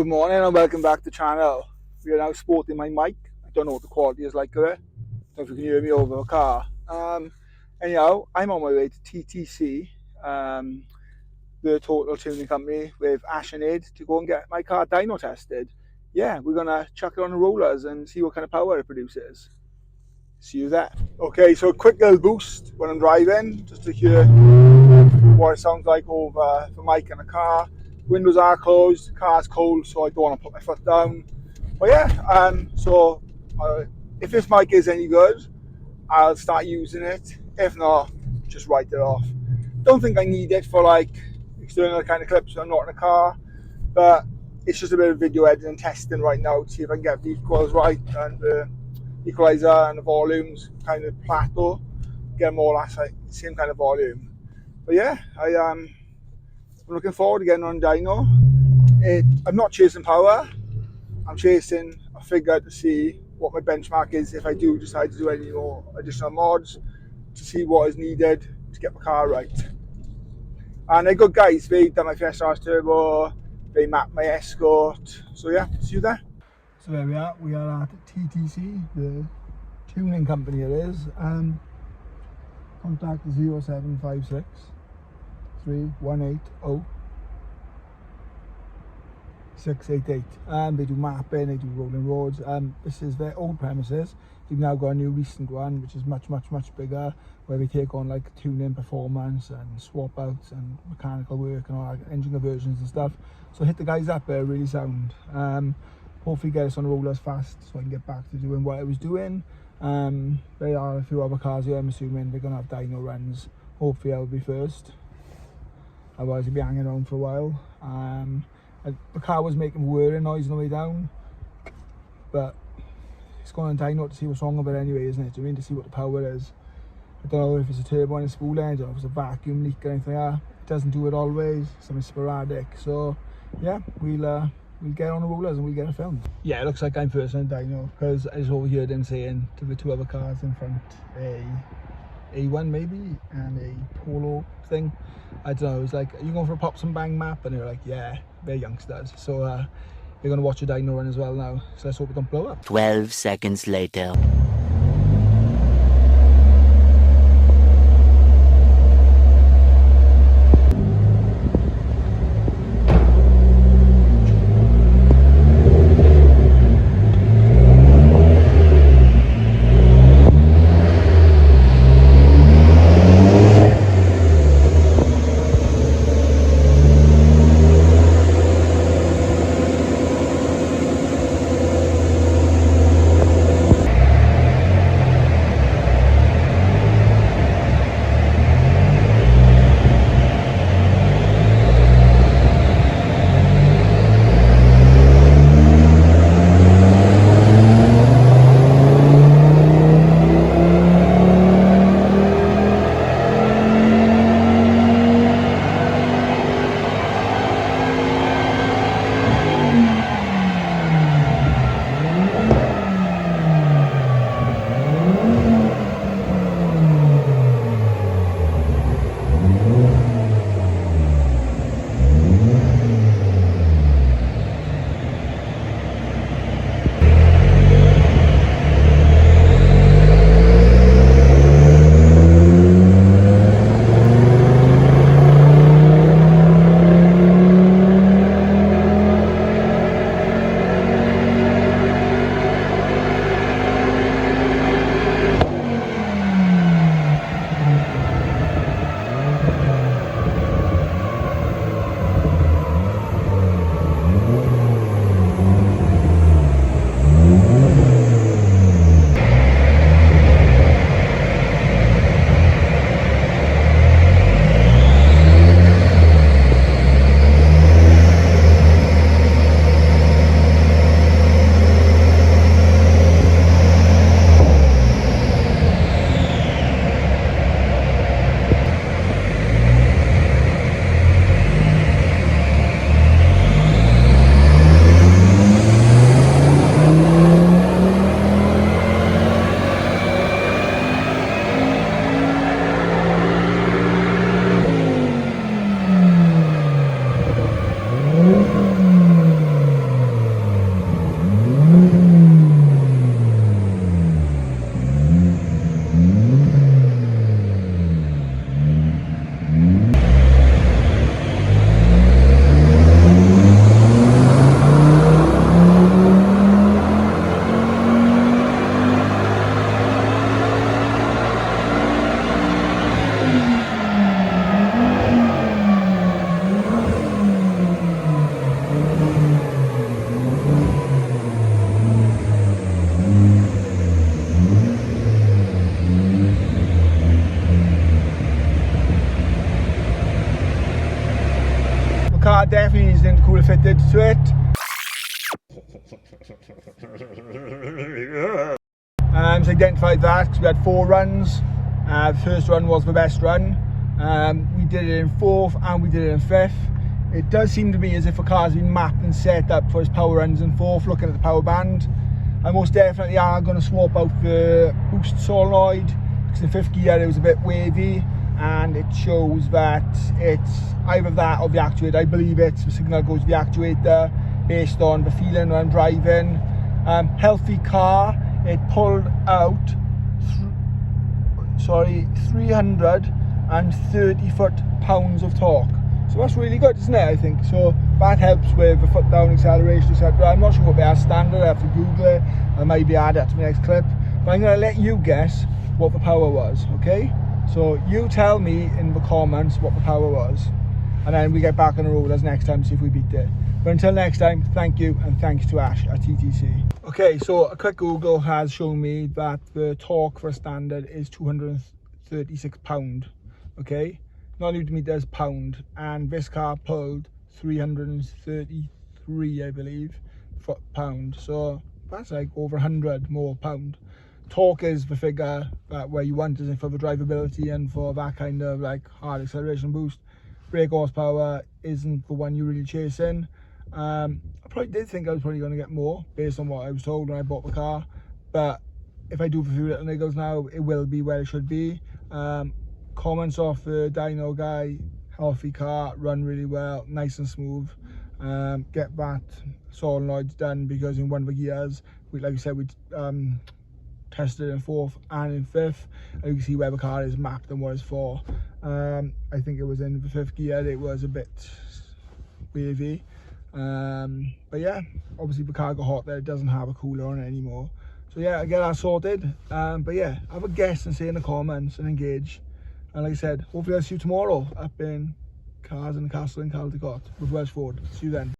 Good morning and welcome back to the channel. We are now sporting my mic. I don't know what the quality is like of it. I don't know if you can hear me over a car. Anyhow, I'm on my way to TTC, the Total Tuning company with Ash and Ed, to go and get my car dyno tested. Yeah, we're going to chuck it on the rollers and see what kind of power it produces. See you there. Okay, so a quick little boost when I'm driving, just to hear what it sounds like over the mic in the car. Windows are closed, the car's cold, so I don't want to put my foot down. But yeah, if this mic is any good, I'll start using it. If not, just write it off. Don't think I need it for like external kind of clips when I'm not in a car, but it's just a bit of video editing and testing right now to see if I can get the equals right and the equalizer and the volumes kind of plateau, get them all at like the same kind of volume. But yeah, I'm looking forward to getting on dyno. I'm not chasing power, I'm chasing a figure to see what my benchmark is if I do decide to do any more additional mods, to see what is needed to get my car right. And they're good guys, they've done my FSR's turbo, they mapped my escort, so yeah, see you there. So there we are at TTC, the tuning company it is. Contact 0756 3180 688. They do mapping, they do rolling roads. This is their old premises. They've now got a new recent one which is much bigger, where they take on like tuning, performance and swap outs and mechanical work and all that, engine conversions and stuff. So hit the guys up, they're really sound. Hopefully get us on the rollers fast so I can get back to doing what I was doing. There are a few other cars here, I'm assuming they're going to have dyno runs. Hopefully I'll be first, otherwise I'll be hanging around for a while. The car was making whirring noise on the way down, but it's going on dyno to see what's wrong with it anyway, isn't it? Do you mean to see what the power is? I don't know if it's a turbo and a spool engine, or if it's a vacuum leak or anything like that. It doesn't do it always, something sporadic. So yeah, we'll get on the rollers and we'll get it filmed. Yeah, it looks like I'm first on dyno because I just overheard him saying to the two other cars in front, a A1 maybe and a Polo thing. I don't know, it was like, are you going for a pops and bang map? And they're like, yeah, they're youngsters. So they're going to watch a dyno run as well now. So let's hope it don't blow up. 12 seconds later. car definitely needs an intercooler fitted to it. So I identified that because we had 4 runs. The first run was the best run. We did it in 4th and we did it in 5th. It does seem to be as if a car's been mapped and set up for its power runs in 4th, looking at the power band. I most definitely are going to swap out the boost solenoid because in 5th gear it was a bit wavy, and it shows that it's either that or the actuator. I believe it's the signal goes to the actuator based on the feeling when I'm driving. Healthy car, it pulled out 330 foot-pounds of torque. So that's really good, isn't it, I think? So that helps with the foot down acceleration, etc. I'm not sure what they are standard, I have to Google it. I maybe add that to the next clip. But I'm going to let you guess what the power was, okay? So you tell me in the comments what the power was. And then we get back on the road as next time to see if we beat it. But until next time, thank you, and thanks to Ash at TTC. Okay, so a quick Google has shown me that the torque for a standard is 236 pound, okay? Not Newton meters, pound, and this car pulled 333, I believe, foot-pound. So that's like over 100 more pound. Torque is the figure that where you want, is for the drivability and for that kind of like hard acceleration boost. Brake horsepower isn't the one you're really chasing. I probably did think I was probably going to get more based on what I was told when I bought the car, but if I do the few little niggles now, it will be where it should be. Comments off the Dyno guy, healthy car, run really well, nice and smooth. Get that solenoids done because in one of the gears, like you said, we tested it in 4th and in 5th, and you can see where the car is mapped and what it's for. I think it was in the 5th gear, it was a bit wavy. But yeah, obviously the car got hot there, it doesn't have a cooler on it anymore. So yeah, I get that sorted. But yeah, have a guess and say in the comments and engage. And like I said, hopefully I'll see you tomorrow up in Cars and Castle in Caldecott with Welsh Ford. See you then.